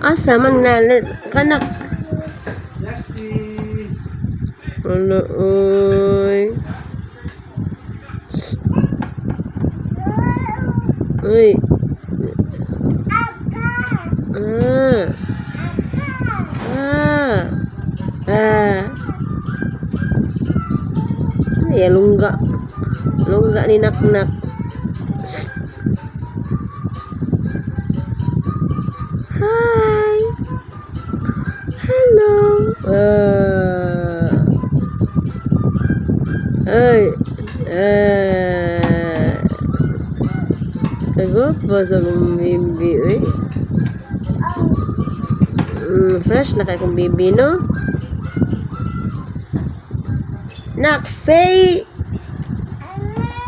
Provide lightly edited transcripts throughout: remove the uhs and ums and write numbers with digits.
Asa man na kanak. Ano oy. Uy. Ya lungga ni nak-nak. Hi. Hello. Kagopo sa kong bibi, eh. Fresh na kay kong bibi, no? Nak, say.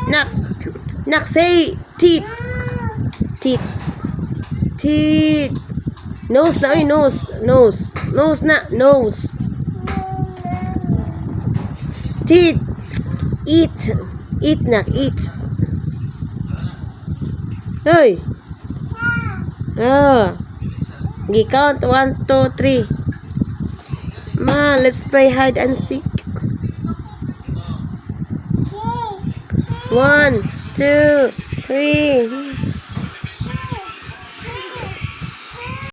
Nak, say. Teeth. Teeth. Teeth. Nose na, oy, nose. Nose. Nose na, nose. Teeth. Eat. Eat, nak, eat. Hoy. Gi-count 1, 2, 3. Ma, let's play hide and seek. 1, 2, 3.